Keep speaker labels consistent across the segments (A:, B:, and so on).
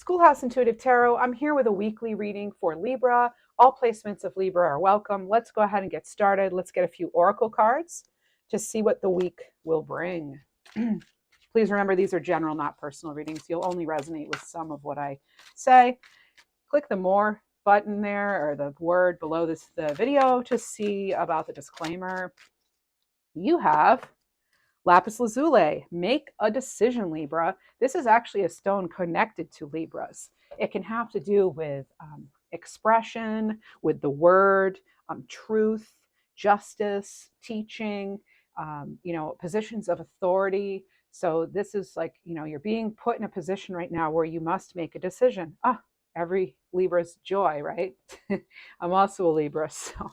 A: Schoolhouse Intuitive Tarot. I'm here with a weekly reading for Libra. All placements of Libra are welcome. Let's go ahead and get started. Let's get a few oracle cards to see what the week will bring. Please remember these are general, not personal readings. You'll only resonate with some of what I say. Click the more button there or the word below the video to see about the disclaimer. You have Lapis lazuli, make a decision, Libra. This is actually a stone connected to Libras. It can have to do with expression, with the word, truth, justice, teaching, positions of authority. So this is like, you're being put in a position right now where you must make a decision. Every Libra's joy, right? I'm also a Libra, so.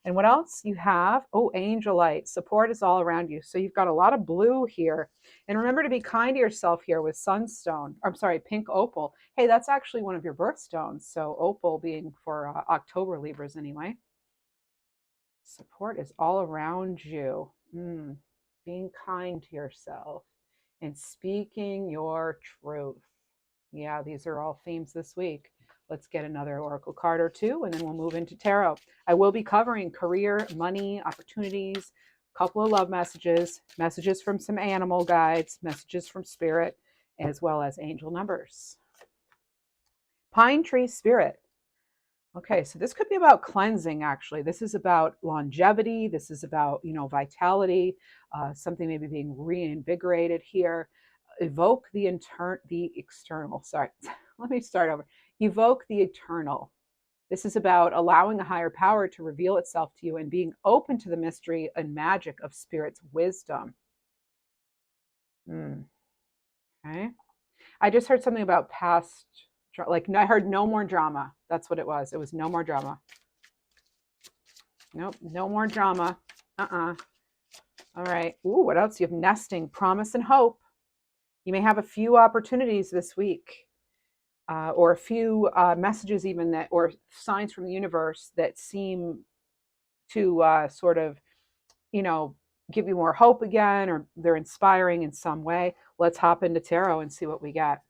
A: And what else you have? Oh, angel light. Support is all around you. So you've got a lot of blue here. And remember to be kind to yourself here with sunstone. I'm sorry, pink opal. Hey, that's actually one of your birthstones. So opal being for October Libras anyway. Support is all around you. Being kind to yourself and speaking your truth. Yeah, these are all themes this week. Let's get another oracle card or two, and then we'll move into tarot. I will be covering career, money, opportunities, a couple of love messages, messages from some animal guides, messages from spirit, as well as angel numbers. Pine tree spirit. Okay, so this could be about cleansing, actually. This is about longevity. This is about, vitality, something maybe being reinvigorated here. Evoke the external. Sorry, let me start over. Evoke the eternal. This is about allowing a higher power to reveal itself to you and being open to the mystery and magic of spirit's wisdom. Okay. I just heard something about past, like I heard no more drama. That's what it was. It was no more drama. Nope, no more drama. All right. Ooh, what else? You have nesting, promise, and hope. You may have a few opportunities this week, or a few messages even that, or signs from the universe that seem to sort of, give you more hope again, or they're inspiring in some way. Let's hop into tarot and see what we get.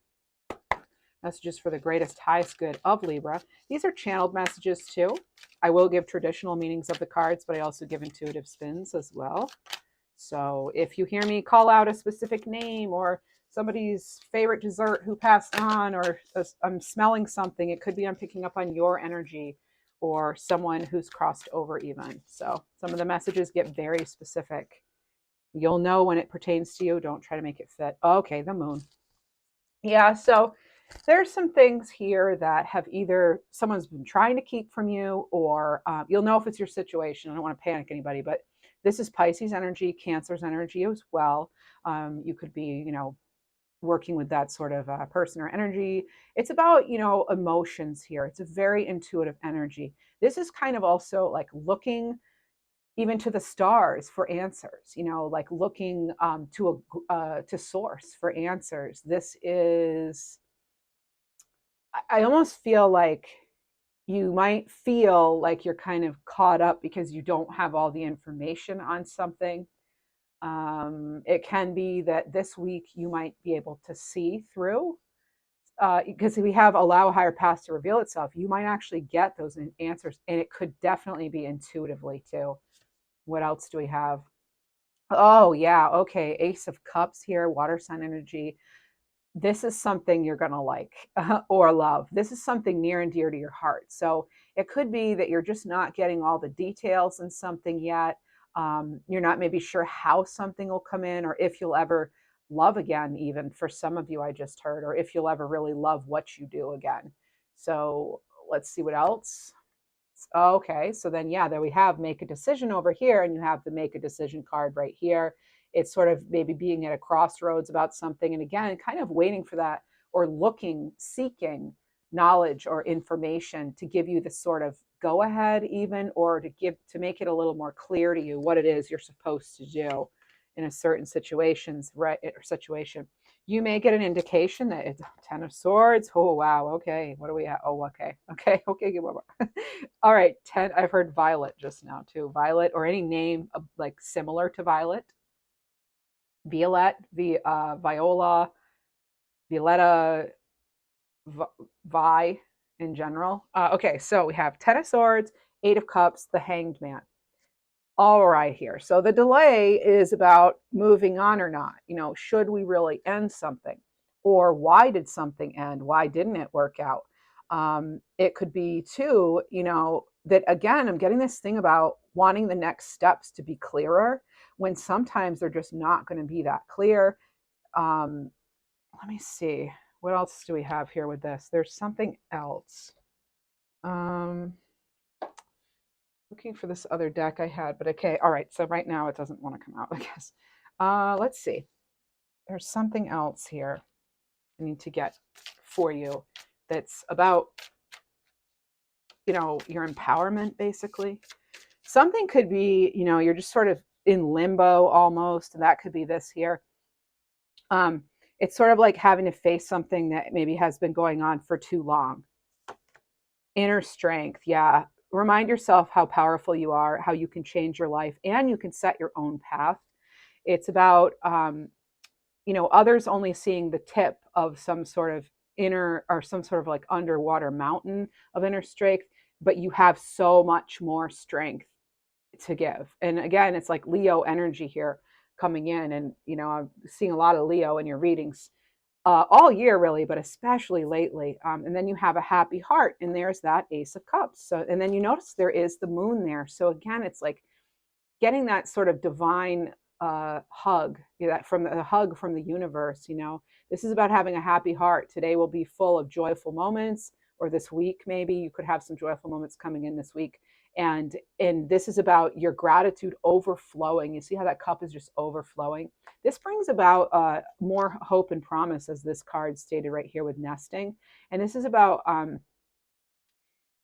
A: Messages for the greatest, highest good of Libra. These are channeled messages too. I will give traditional meanings of the cards, but I also give intuitive spins as well. So if you hear me call out a specific name or somebody's favorite dessert who passed on, or I'm smelling something, it could be I'm picking up on your energy or someone who's crossed over even. So some of the messages get very specific. You'll know when it pertains to you. Don't try to make it fit. Okay, the moon. Yeah, so there's some things here that have either someone's been trying to keep from you, or you'll know if it's your situation. I don't want to panic anybody, but this is Pisces energy, Cancer's energy as well. You could be, working with that sort of person or energy. It's about, emotions here. It's a very intuitive energy. This is kind of also like looking even to the stars for answers, like looking to source for answers. This is, I almost feel like you might feel like you're kind of caught up because you don't have all the information on something. It can be that this week you might be able to see through, because if we have allow a higher path to reveal itself, you might actually get those answers, and it could definitely be intuitively too. What else do we have? Oh, yeah. Okay. Ace of Cups here, water sign energy. This is something you're going to like or love. This is something near and dear to your heart. So it could be that you're just not getting all the details in something yet. You're not maybe sure how something will come in, or if you'll ever love again, even for some of you, I just heard, or if you'll ever really love what you do again. So let's see what else. Okay, so then, yeah, there we have make a decision over here, and you have the make a decision card right here. It's sort of maybe being at a crossroads about something, and again, kind of waiting for that, or looking, seeking knowledge or information to give you the sort of go ahead, even, or to make it a little more clear to you what it is you're supposed to do in a certain situations, right, or situation. You may get an indication that it's 10 of swords. Oh, wow. Okay. What do we have? Oh, okay. Okay. Okay. All right. 10. I've heard violet just now too. Violet, or any name like similar to violet. Violet, Viola, Violetta. vi in general. Okay, so we have Ten of Swords, Eight of Cups, the Hanged Man. All right here. So the delay is about moving on or not. Should we really end something? Or why did something end? Why didn't it work out? It could be too, that again, I'm getting this thing about wanting the next steps to be clearer when sometimes they're just not going to be that clear. Um, Let me see. What else do we have here with this? There's something else. Um, Looking for this other deck I had, but okay. All right. So right now it doesn't want to come out, I guess. Let's see. There's something else here I need to get for you that's about, your empowerment, basically. Something could be, you're just sort of in limbo almost, and that could be this here. It's sort of like having to face something that maybe has been going on for too long. Inner strength, yeah. Remind yourself how powerful you are, how you can change your life, and you can set your own path. It's about, others only seeing the tip of some sort of inner or some sort of like underwater mountain of inner strength, but you have so much more strength to give. And again, it's like Leo energy here coming in. And, I'm seeing a lot of Leo in your readings all year, really, but especially lately. And then you have a happy heart, and there's that Ace of Cups. So, and then you notice there is the moon there. So again, it's like getting that sort of divine hug, that from the hug from the universe. This is about having a happy heart. Today will be full of joyful moments, or this week maybe you could have some joyful moments coming in this week. And this is about your gratitude overflowing. You see how that cup is just overflowing. This brings about more hope and promise, as this card stated right here with nesting. And this is about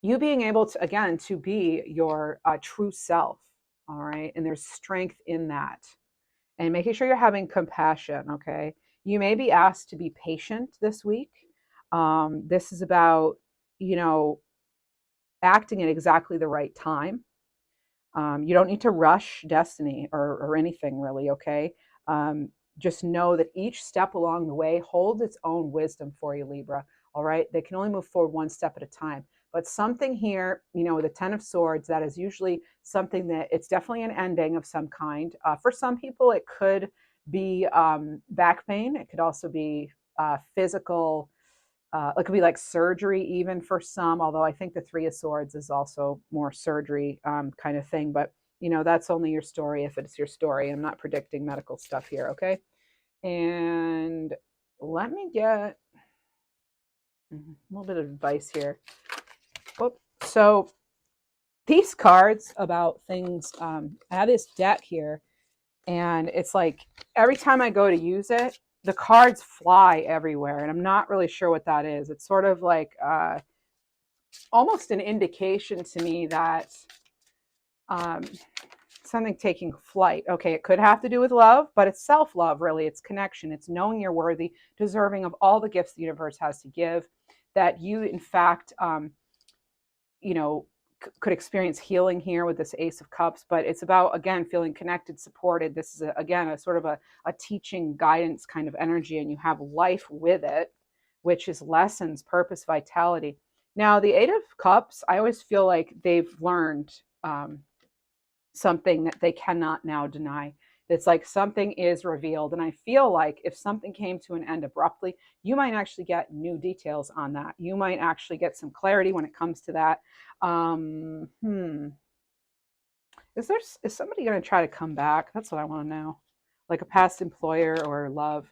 A: you being able to, again, to be your true self. All right. And there's strength in that. And making sure you're having compassion. Okay. You may be asked to be patient this week. This is about, you know, acting at exactly the right time. You don't need to rush destiny or anything really, okay? Just know that each step along the way holds its own wisdom for you, Libra, all right? They can only move forward one step at a time. But something here, the Ten of Swords, that is usually something that it's definitely an ending of some kind. For some people, it could be back pain. It could also be physical. It could be like surgery even for some, although I think the Three of Swords is also more surgery kind of thing. But, that's only your story if it's your story. I'm not predicting medical stuff here, okay? And let me get a little bit of advice here. So these cards about things, I have this deck here, and it's like every time I go to use it, the cards fly everywhere, and I'm not really sure what that is. It's sort of like almost an indication to me that um, something taking flight. Okay, it could have to do with love, but it's self-love, really. It's connection. It's knowing you're worthy, deserving of all the gifts the universe has to give, that you, in fact, you know, could experience healing here with this Ace of Cups. But it's about, again, feeling connected, supported. This is, again, a sort of a teaching, guidance kind of energy, and you have life with it, which is lessons, purpose, vitality. Now, the Eight of Cups, I always feel like they've learned something that they cannot now deny. It's like something is revealed. And I feel like if something came to an end abruptly, you might actually get new details on that. You might actually get some clarity when it comes to that. Um, hmm. Is somebody going to try to come back? That's what I want to know. Like a past employer or love.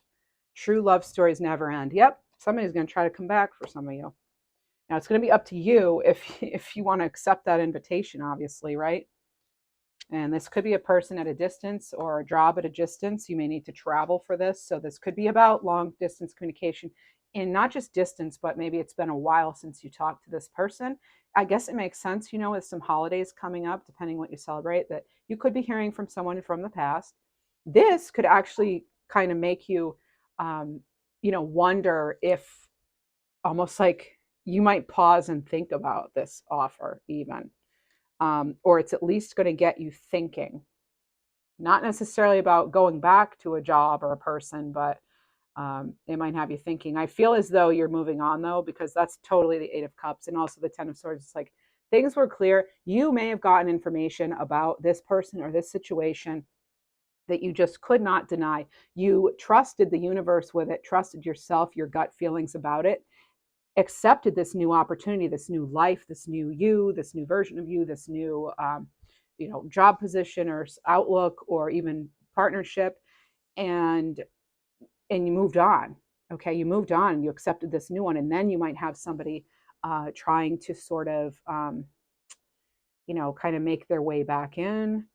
A: True love stories never end. Yep, somebody's going to try to come back for some of you. Now it's going to be up to you if you want to accept that invitation, obviously, right? And this could be a person at a distance or a job at a distance. You may need to travel for this. So this could be about long distance communication, and not just distance, but maybe it's been a while since you talked to this person. I guess it makes sense, with some holidays coming up, depending what you celebrate, that you could be hearing from someone from the past. This could actually kind of make you, wonder if almost like you might pause and think about this offer even. Or it's at least going to get you thinking, not necessarily about going back to a job or a person, but It might have you thinking. I feel as though you're moving on though, because that's totally the Eight of Cups and also the Ten of Swords. It's like things were clear. You may have gotten information about this person or this situation that you just could not deny. You trusted the universe with it, trusted yourself, your gut feelings about it, accepted this new opportunity, this new life, this new you, this new version of you, this new job position or outlook or even partnership, and you moved on. Okay, you moved on, you accepted this new one, and then you might have somebody trying to sort of kind of make their way back in.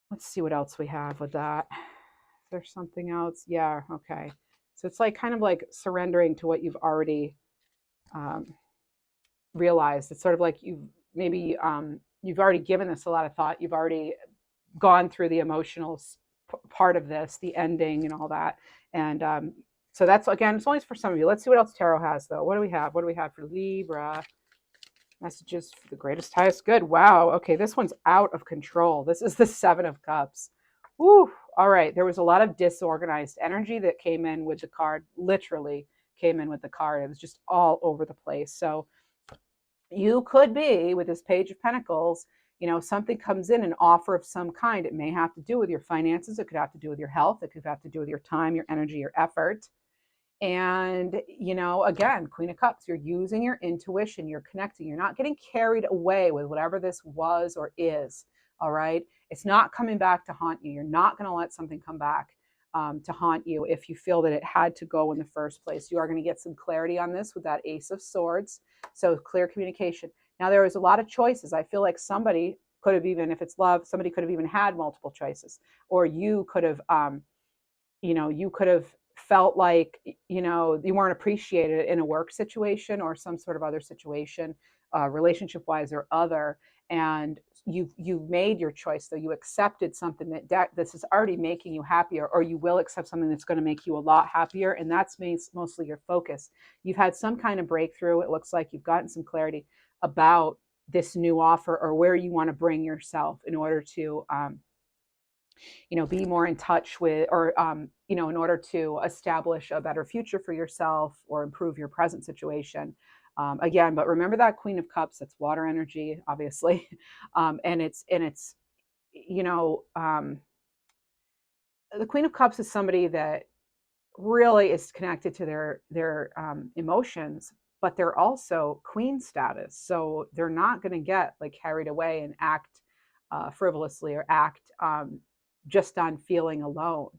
A: Let's see what else we have with that. Is there something else? Yeah, okay. So it's like kind of like surrendering to what you've already um, realized. It's sort of like you've already given this a lot of thought. You've already gone through the emotional part of this, the ending and all that. And so that's, again, it's only for some of you. Let's see what else tarot has though. What do we have? What do we have for Libra? Messages for the greatest, highest good. Wow. Okay, this one's out of control. This is the Seven of Cups. Woo. All right. There was a lot of disorganized energy that came in with the card, literally came in with the card. It was just all over the place. So you could be with this Page of Pentacles, something comes in, an offer of some kind. It may have to do with your finances. It could have to do with your health. It could have to do with your time, your energy, your effort. And, again, Queen of Cups, you're using your intuition, you're connecting, you're not getting carried away with whatever this was or is. All right. It's not coming back to haunt you. You're not going to let something come back to haunt you if you feel that it had to go in the first place. You are going to get some clarity on this with that Ace of Swords. So clear communication. Now, there was a lot of choices. I feel like somebody could have, even if it's love, somebody could have even had multiple choices, or you could have, you could have felt like you weren't appreciated in a work situation or some sort of other situation, relationship wise or other, and you've made your choice, though. You accepted something that this is already making you happier, or you will accept something that's going to make you a lot happier, and that's mostly your focus. You've had some kind of breakthrough. It looks like you've gotten some clarity about this new offer or where you want to bring yourself in order to be more in touch with, or in order to establish a better future for yourself or improve your present situation. Again, but remember that Queen of Cups, that's water energy, obviously. And it's the Queen of Cups is somebody that really is connected to their emotions, but they're also queen status, so they're not going to get like carried away and act frivolously or act just on feeling alone,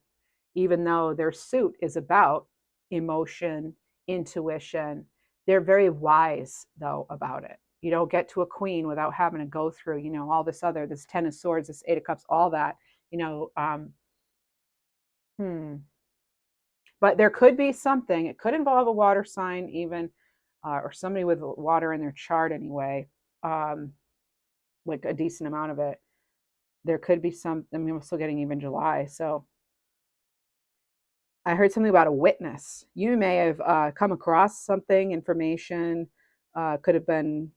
A: even though their suit is about emotion, intuition. They're very wise though about it. You don't get to a queen without having to go through all this Ten of Swords, this Eight of Cups, all that. you know um hmm But there could be something, it could involve a water sign even, or somebody with water in their chart anyway, um, like a decent amount of it. There could be some, I mean, we're still getting even July. So I heard something about a witness. You may have come across something, information, could have been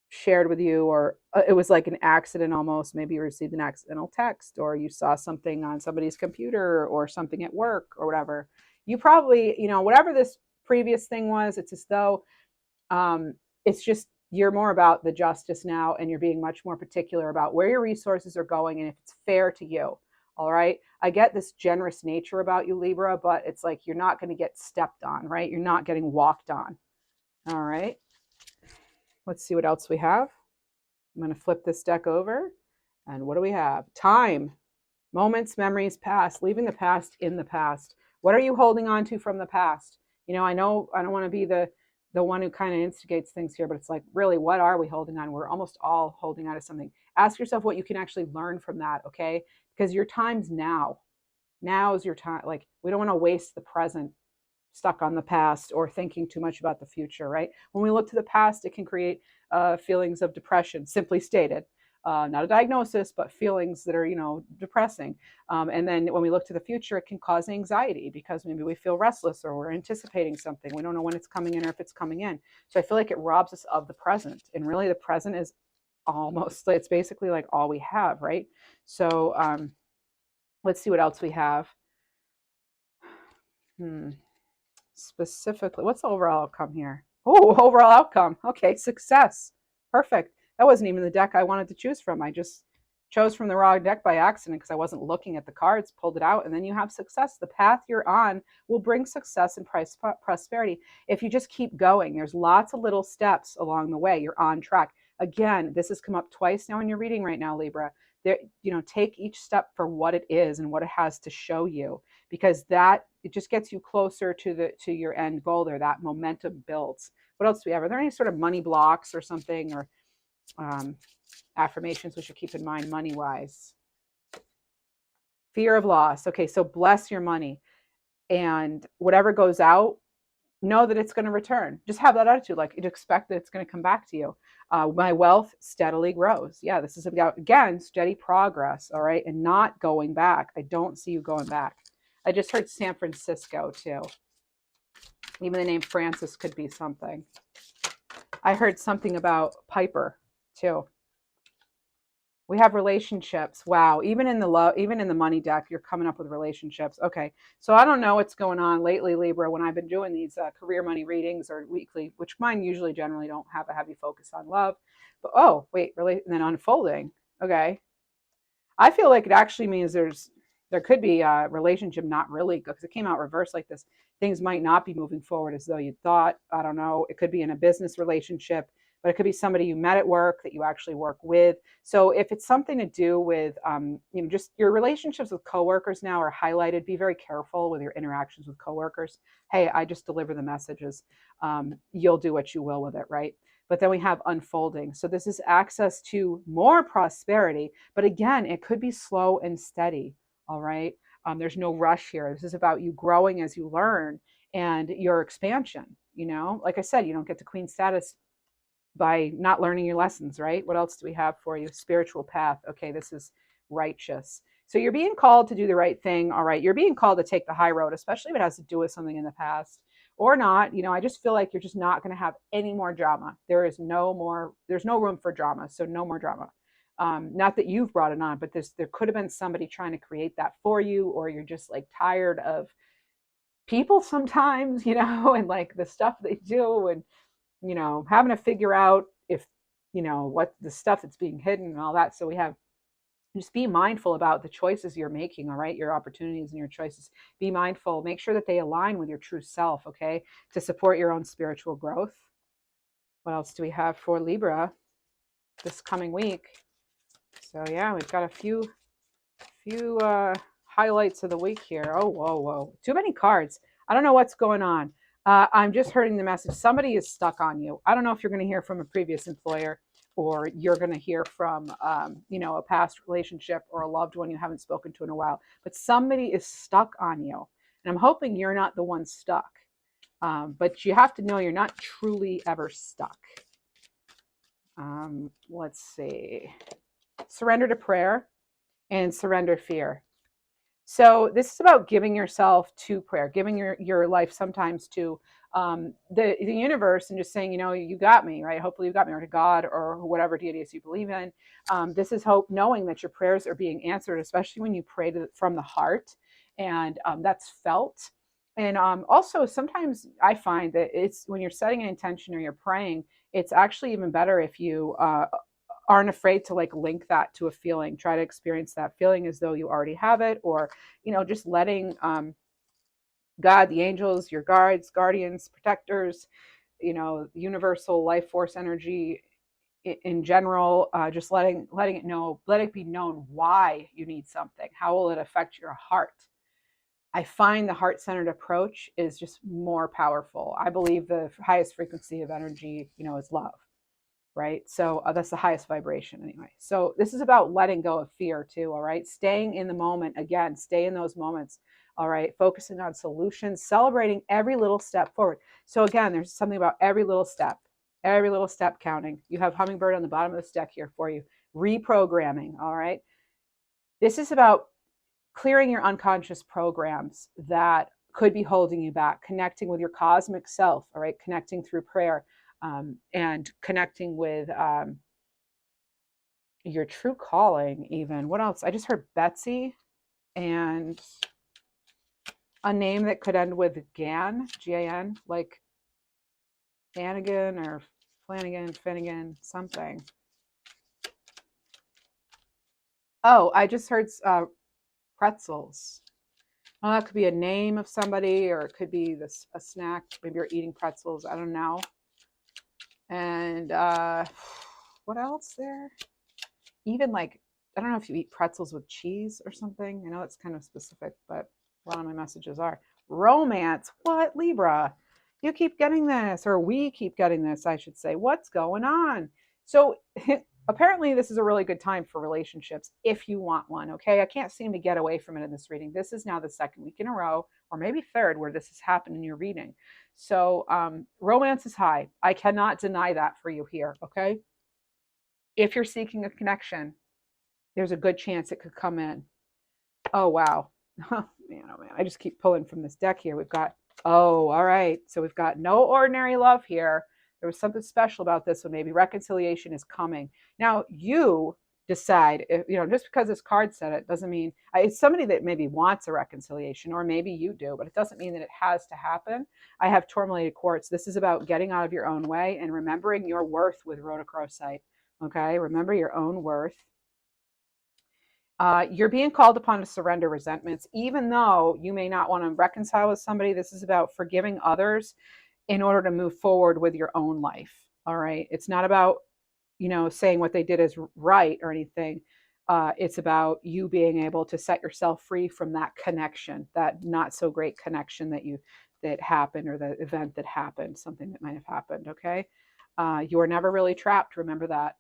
A: shared with you, or it was like an accident almost. Maybe you received an accidental text, or you saw something on somebody's computer or something at work or whatever. You probably, whatever this previous thing was, it's as though it's just you're more about the justice now, and you're being much more particular about where your resources are going and if it's fair to you. All right. I get this generous nature about you, Libra, but it's like you're not going to get stepped on, right? You're not getting walked on. All right. Let's see what else we have. I'm going to flip this deck over. And what do we have? Time, moments, memories, past, leaving the past in the past. What are you holding on to from the past? I know I don't want to be the one who kind of instigates things here, but it's like, really, what are we holding on? We're almost all holding on to something. Ask yourself what you can actually learn from that, okay? Because your time's now. Now is your time. Like, we don't want to waste the present stuck on the past or thinking too much about the future, right? When we look to the past, it can create feelings of depression, simply stated. Not a diagnosis, but feelings that are, depressing. And then when we look to the future, it can cause anxiety because maybe we feel restless or we're anticipating something. We don't know when it's coming in or if it's coming in. So I feel like it robs us of the present. And really the present is it's basically like all we have, right? So let's see what else we have. Hmm. Specifically, what's the overall outcome here? Oh, overall outcome. Okay, success. Perfect. That wasn't even the deck I wanted to choose from. I just chose from the wrong deck by accident because I wasn't looking at the cards, pulled it out, and then you have success. The path you're on will bring success and prosperity. If you just keep going, there's lots of little steps along the way. You're on track. Again, this has come up twice now in your reading right now, Libra. There, take each step for what it is and what it has to show you, because that it just gets you closer to your end goal there. That momentum builds. What else do we have? Are there any sort of money blocks or something, or um, affirmations we should keep in mind money wise? Fear of loss. Okay, so bless your money, and whatever goes out, know that it's going to return. Just have that attitude, like you expect that it's going to come back to you. My wealth steadily grows. Yeah, this is about, again, steady progress. All right, and not going back. I don't see you going back. I just heard San Francisco too. Even the name Francis could be something. I heard something about Piper too. We have relationships. Wow. Even in the money deck, you're coming up with relationships. Okay. So I don't know what's going on lately, Libra, when I've been doing these career money readings or weekly, which mine usually generally don't have a heavy focus on love. But oh, wait, really? And then unfolding. Okay. I feel like it actually means there could be a relationship not really, because it came out reversed like this. Things might not be moving forward as though you thought. I don't know. It could be in a business relationship, but it could be somebody you met at work that you actually work with. So if it's something to do with, just your relationships with coworkers now are highlighted. Be very careful with your interactions with coworkers. Hey, I just deliver the messages. You'll do what you will with it, right? But then we have unfolding. So this is access to more prosperity. But again, it could be slow and steady. All right. There's no rush here. This is about you growing as you learn and your expansion. Like I said, you don't get to queen status by not learning your lessons, right? What else do we have for you? Spiritual path. Okay, this is righteous. So you're being called to do the right thing. All right. You're being called to take the high road, especially if it has to do with something in the past or not. I just feel like you're just not going to have any more drama. There's no room for drama. So no more drama. Not that you've brought it on, but there could have been somebody trying to create that for you, or you're just like tired of people sometimes, and like the stuff they do, and having to figure out if what the stuff that's being hidden and all that. So we have, just be mindful about the choices you're making. All right, your opportunities and your choices. Be mindful, make sure that they align with your true self, okay, to support your own spiritual growth. What else do we have for Libra this coming week? So yeah, we've got a few highlights of the week here. Oh, whoa, too many cards. I don't know what's going on. I'm just hearing the message. Somebody is stuck on you. I don't know if you're going to hear from a previous employer, or you're going to hear from, a past relationship or a loved one you haven't spoken to in a while. But somebody is stuck on you, and I'm hoping you're not the one stuck. But you have to know you're not truly ever stuck. Let's see. Surrender to prayer and surrender fear. So this is about giving yourself to prayer, giving your life sometimes to the universe, and just saying, you got me, right? Hopefully you got me, or to God, or whatever deities you believe in. This is hope, knowing that your prayers are being answered, especially when you pray from the heart, and that's felt. And also, sometimes I find that it's when you're setting an intention or you're praying, it's actually even better if you aren't afraid to like link that to a feeling. Try to experience that feeling as though you already have it, or just letting God, the angels, your guards, guardians, protectors, universal life force energy in general, just letting it be known why you need something. How will it affect your heart? I find the heart-centered approach is just more powerful. I believe the highest frequency of energy, is love, right? So that's the highest vibration anyway. So this is about letting go of fear too, all right? Staying in the moment. Again, stay in those moments, all right? Focusing on solutions, celebrating every little step forward. So again, there's something about every little step counting. You have hummingbird on the bottom of this deck here for you. Reprogramming, all right? This is about clearing your unconscious programs that could be holding you back, connecting with your cosmic self, all right? Connecting through prayer, and connecting with your true calling even. What else? I just heard Betsy, and a name that could end with Gan, Gan, like Flanagan or Flanagan, Finnegan, something. Oh, I just heard pretzels. Well, that could be a name of somebody, or it could be this a snack. Maybe you're eating pretzels. I don't know. And what else there? Even like, I don't know if you eat pretzels with cheese or something. I know it's kind of specific, but a lot of my messages are romance. What, Libra? You keep getting this, or we keep getting this, I should say. What's going on? So apparently this is a really good time for relationships if you want one. Okay, I can't seem to get away from it in this reading. This is now the second week in a row, or maybe third, where this has happened in your reading. So romance is high. I cannot deny that for you here. Okay, if you're seeking a connection, there's a good chance it could come in. Oh wow. Oh man, I just keep pulling from this deck here. We've got, oh, all right, so we've got no ordinary love here. There was something special about this one. Maybe reconciliation is coming. Now you decide if, just because this card said it doesn't mean it's somebody that maybe wants a reconciliation, or maybe you do, but it doesn't mean that it has to happen. I have tourmalated quartz. This is about getting out of your own way and remembering your worth with rhodochrosite. Okay, remember your own worth. You're being called upon to surrender resentments, even though you may not want to reconcile with somebody. This is about forgiving others in order to move forward with your own life. All right. It's not about, saying what they did is right or anything. It's about you being able to set yourself free from that connection, that not so great connection that happened, or the event that happened, something that might have happened. Okay. You are never really trapped. Remember that.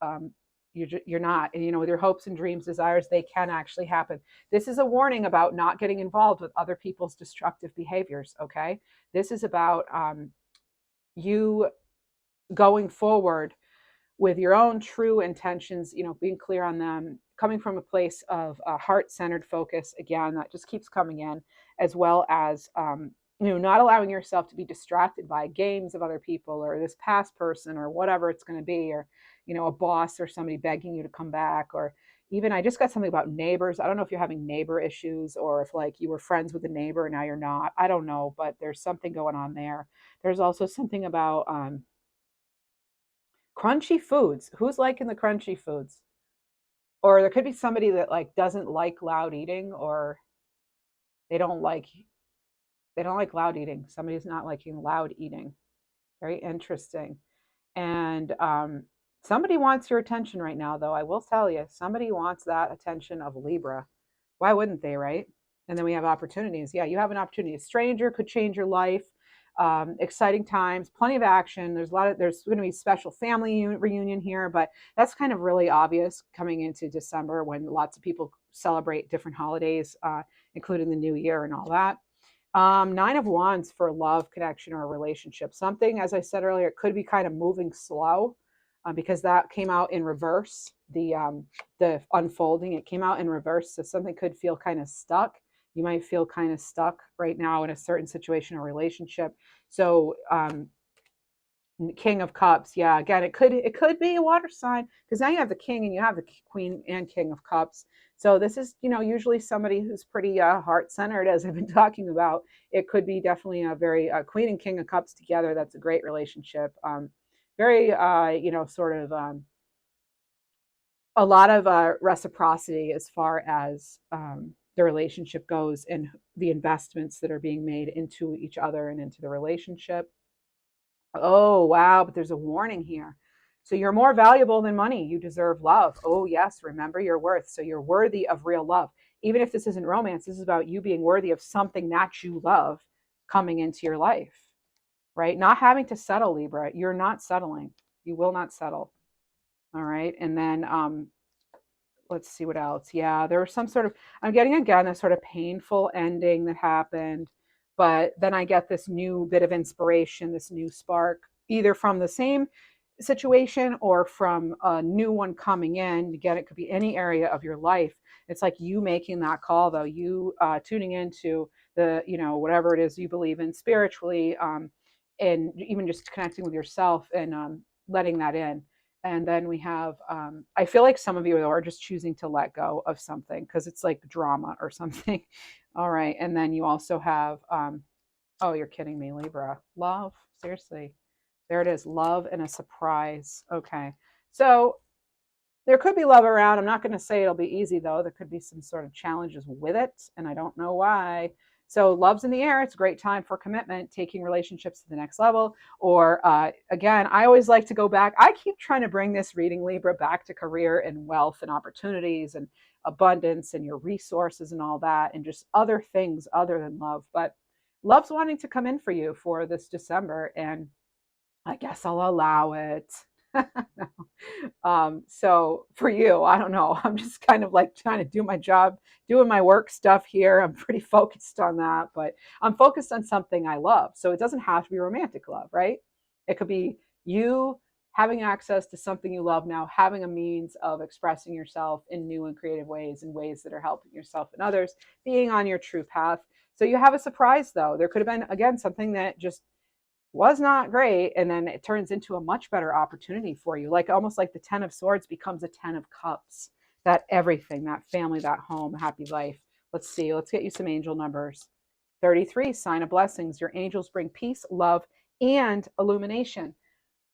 A: You're not, and with your hopes and dreams, desires, they can actually happen. This is a warning about not getting involved with other people's destructive behaviors. Okay, this is about you going forward with your own true intentions, being clear on them, coming from a place of heart-centered focus. Again, that just keeps coming in, as well as not allowing yourself to be distracted by games of other people, or this past person, or whatever it's going to be, or a boss or somebody begging you to come back, or even, I just got something about neighbors. I don't know if you're having neighbor issues, or if like you were friends with a neighbor and now you're not. I don't know, but there's something going on there. There's also something about crunchy foods. Who's liking the crunchy foods? Or there could be somebody that like doesn't like loud eating, or they don't like loud eating. Somebody's not liking loud eating. Very interesting. And somebody wants your attention right now, though. I will tell you, somebody wants that attention of Libra. Why wouldn't they, right? And then we have opportunities. Yeah, you have an opportunity. A stranger could change your life. Exciting times, plenty of action. There's going to be special family reunion here, but that's kind of really obvious coming into December, when lots of people celebrate different holidays, including the new year and all that. Nine of Wands for love, connection, or a relationship. Something, as I said earlier, it could be kind of moving slow, because that came out in reverse. The unfolding, it came out in reverse, so something could feel kind of stuck. You might feel kind of stuck right now in a certain situation or relationship. So King of Cups, yeah. Again, it could be a water sign, because now you have the King and you have the Queen and King of Cups. So this is usually somebody who's pretty heart centered, as I've been talking about. It could be definitely a very Queen and King of Cups together. That's a great relationship. Very sort of a lot of reciprocity as far as the relationship goes, and the investments that are being made into each other and into the relationship. Oh, wow. But there's a warning here. So you're more valuable than money. You deserve love. Oh, yes. Remember your worth. So you're worthy of real love. Even if this isn't romance, this is about you being worthy of something that you love coming into your life, right? Not having to settle, Libra. You're not settling. You will not settle. All right. And then let's see what else. Yeah, there was some sort of, I'm getting again a sort of painful ending that happened, but then I get this new bit of inspiration, this new spark, either from the same situation or from a new one coming in. Again, it could be any area of your life. It's like you making that call, though, you tuning into the, whatever it is you believe in spiritually, and even just connecting with yourself and letting that in. And then we have, I feel like some of you are just choosing to let go of something because it's like drama or something. All right. And then you also have, oh, you're kidding me, Libra. Love. Seriously. There it is. Love and a surprise. Okay. So there could be love around. I'm not going to say it'll be easy, though. There could be some sort of challenges with it, and I don't know why. So, love's in the air. It's a great time for commitment, taking relationships to the next level. Or, again, I always like to go back. I keep trying to bring this reading, Libra, back to career and wealth and opportunities and abundance and your resources and all that, and just other things other than love. But love's wanting to come in for you for this December, and I guess I'll allow it. No. So for you, I don't know. I'm just kind of like trying to do my job, doing my work stuff here. I'm pretty focused on that, but I'm focused on something I love. So it doesn't have to be romantic love, right? It could be you having access to something you love now, having a means of expressing yourself in new and creative ways, in ways that are helping yourself and others, being on your true path. So you have a surprise though. There could have been, again, something that just was not great, and then it turns into a much better opportunity for you, like almost like the 10 of swords becomes a 10 of cups. That everything, that family, that home, happy life. Let's see, let's get you some angel numbers. 33, sign of blessings. Your angels bring peace, love, and illumination.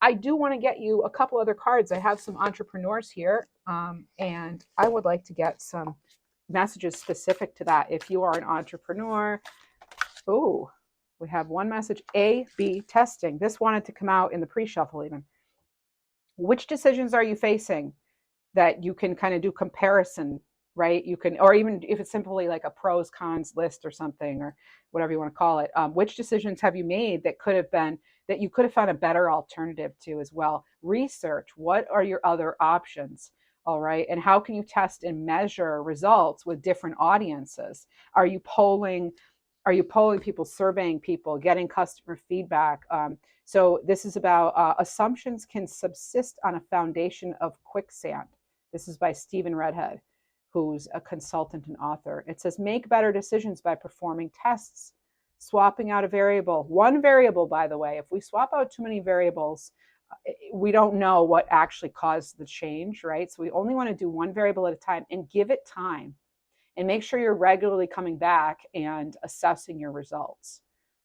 A: I do want to get you a couple other cards. I have some entrepreneurs here, and I would like to get some messages specific to that. If you are an entrepreneur, oh, we have one message, A/B testing. This wanted to come out in the pre-shuffle even. Which decisions are you facing that you can kind of do comparison, right? You can, or even if it's simply like a pros cons list or something, or whatever you want to call it. Which decisions have you made that could have been, that you could have found a better alternative to as well? Research, what are your other options? All right. And how can you test and measure results with different audiences? Are you polling? Are you polling people, surveying people, getting customer feedback? So this is about assumptions can subsist on a foundation of quicksand. This is by Stephen Redhead, who's a consultant and author. It says, make better decisions by performing tests, swapping out a variable. One variable, by the way, if we swap out too many variables, we don't know what actually caused the change, right? So we only want to do one variable at a time and give it time, and make sure you're regularly coming back and assessing your results.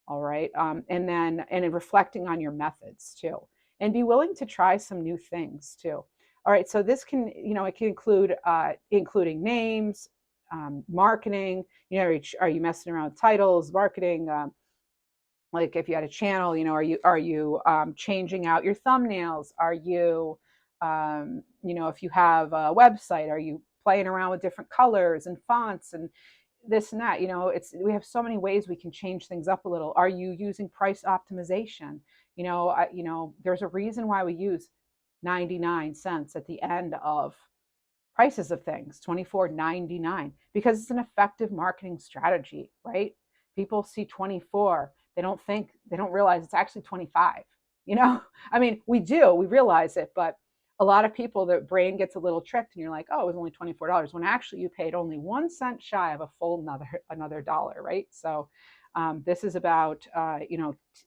A: All right. And reflecting on your methods too, and be willing to try some new things too. All right. So this can, it can include including names, marketing. Are you messing around with titles, marketing? Like if you had a channel, are you changing out your thumbnails? Are you, if you have a website, are you playing around with different colors and fonts and this and that? We have so many ways we can change things up a little. Are you using price optimization? There's a reason why we use 99 cents at the end of prices of things, 24.99, because it's an effective marketing strategy, right? People see 24, they don't realize it's actually 25. I mean, we realize it, but a lot of people, their brain gets a little tricked and you're like, oh, it was only $24, when actually you paid only 1 cent shy of a full another dollar, right? So this is about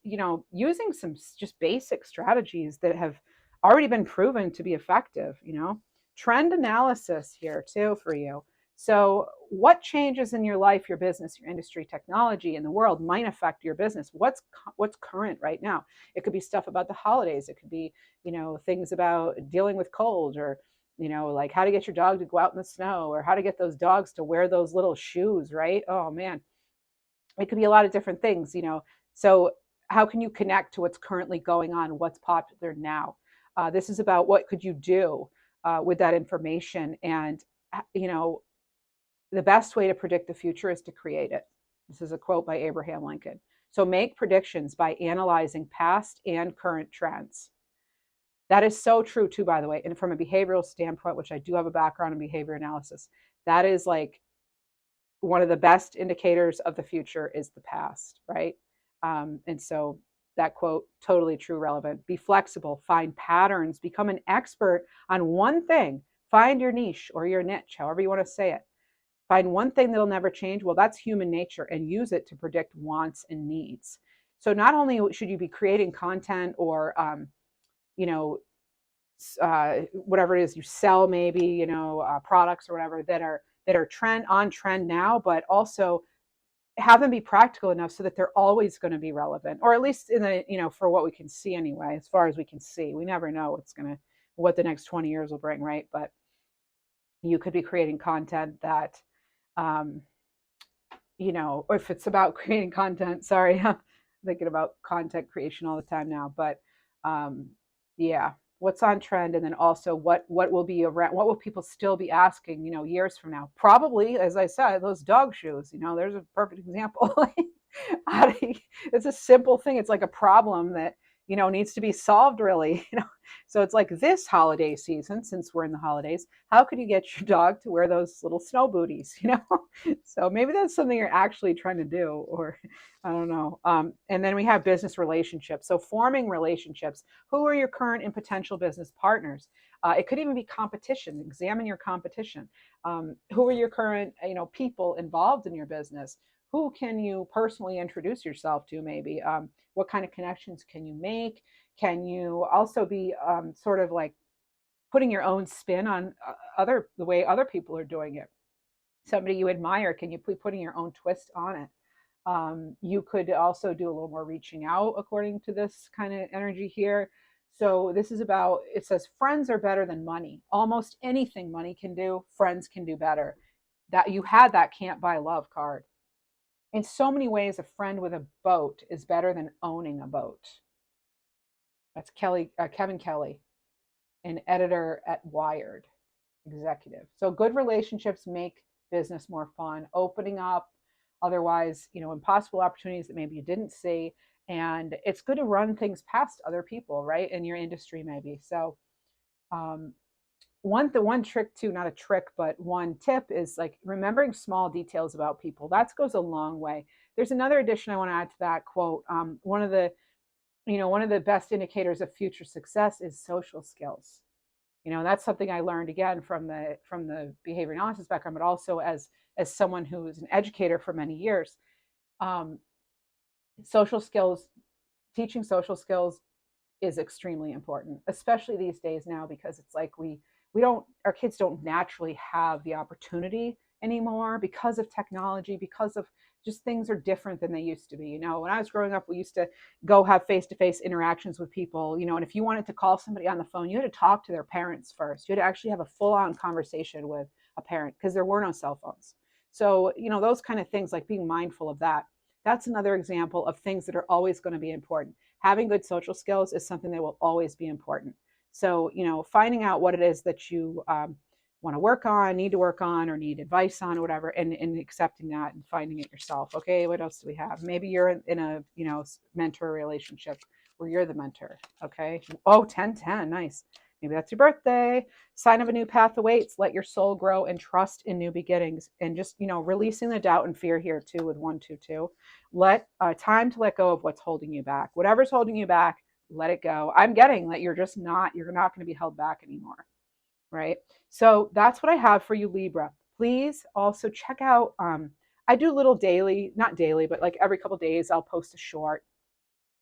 A: using some just basic strategies that have already been proven to be effective. Trend analysis here too for you. So what changes in your life, your business, your industry, technology in the world might affect your business? What's current right now? It could be stuff about the holidays. It could be, things about dealing with cold, or, like how to get your dog to go out in the snow, or how to get those dogs to wear those little shoes, right? Oh man, it could be a lot of different things. So how can you connect to what's currently going on, what's popular now? This is about what could you do with that information. And the best way to predict the future is to create it. This is a quote by Abraham Lincoln. So make predictions by analyzing past and current trends. That is so true too, by the way. And from a behavioral standpoint, which I do have a background in behavior analysis, that is like one of the best indicators of the future is the past, right? And so that quote, totally true, relevant. Be flexible, find patterns, become an expert on one thing, find your niche or your niche, however you want to say it. Find one thing that'll never change. Well, that's human nature, and use it to predict wants and needs. So not only should you be creating content or, whatever it is you sell, maybe, products or whatever that are trend now, but also have them be practical enough so that they're always going to be relevant, or at least in the, for what we can see anyway. As far as we can see, we never know what the next 20 years will bring, right? But you could be creating content that, um, or if it's about creating content, sorry, I'm thinking about content creation all the time now, but um, yeah, what's on trend, and then also what will be around, what will people still be asking, years from now? Probably, as I said, those dog shoes, there's a perfect example. It's a simple thing. It's like a problem that, needs to be solved, really. So it's like this holiday season, since we're in the holidays, how could you get your dog to wear those little snow booties, So maybe that's something you're actually trying to do, or I don't know. And then we have business relationships. So forming relationships. Who are your current and potential business partners? It could even be competition. Examine your competition. Who are your current, people involved in your business? Who can you personally introduce yourself to? Maybe what kind of connections can you make? Can you also be sort of like putting your own spin on the way other people are doing it? Somebody you admire, can you be putting your own twist on it? You could also do a little more reaching out according to this kind of energy here. So this is about, it says friends are better than money. Almost anything money can do, friends can do better. That you had that can't buy love card. In so many ways, a friend with a boat is better than owning a boat. That's Kevin Kelly, an editor at Wired, executive. So good relationships make business more fun, opening up otherwise, impossible opportunities that maybe you didn't see. And it's good to run things past other people, right? In your industry, maybe. So um, one trick too, not a trick, but one tip is like remembering small details about people. That goes a long way. There's another addition I want to add to that quote. One of the best indicators of future success is social skills. That's something I learned again from the behavior analysis background, but also as someone who was an educator for many years. Um, social skills, teaching social skills is extremely important, especially these days now, because it's like we don't, our kids don't naturally have the opportunity anymore because of technology, because of just things are different than they used to be. When I was growing up, we used to go have face-to-face interactions with people, and if you wanted to call somebody on the phone, you had to talk to their parents first. You had to actually have a full-on conversation with a parent because there were no cell phones. So, those kind of things, like being mindful of that. That's another example of things that are always going to be important. Having good social skills is something that will always be important. So, finding out what it is that you want to work on, need to work on, or need advice on, or whatever, and accepting that and finding it yourself. Okay, what else do we have? Maybe you're in a, mentor relationship where you're the mentor. Okay. Oh, 10-10. Nice. Maybe that's your birthday. Sign of a new path awaits. Let your soul grow and trust in new beginnings. And just, releasing the doubt and fear here too with 122. Let time to let go of what's holding you back. Whatever's holding you back, let it go. I'm getting that you're not going to be held back anymore. Right. So that's what I have for you, Libra. Please also check out, I do little daily, not daily, but like every couple of days, I'll post a short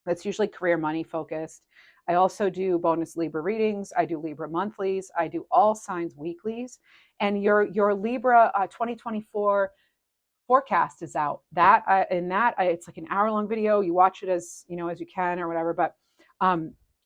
A: that's usually career money focused. I also do bonus Libra readings. I do Libra monthlies. I do all signs weeklies. And your Libra 2024 forecast is out. It's like an hour-long video. You watch it as you can or whatever, but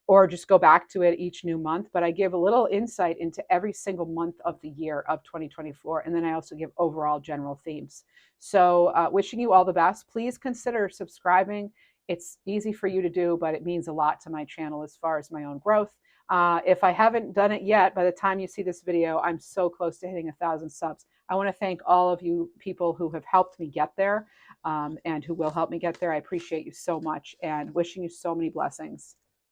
A: or just go back to it each new month. But I give a little insight into every single month of the year of 2024, and then I also give overall general themes. So wishing you all the best. Please consider subscribing. It's easy for you to do, but it means a lot to my channel as far as my own growth. If I haven't done it yet, by the time you see this video, I'm so close to hitting 1,000 subs. I want to thank all of you people who have helped me get there and who will help me get there. I appreciate you so much and wishing you so many blessings.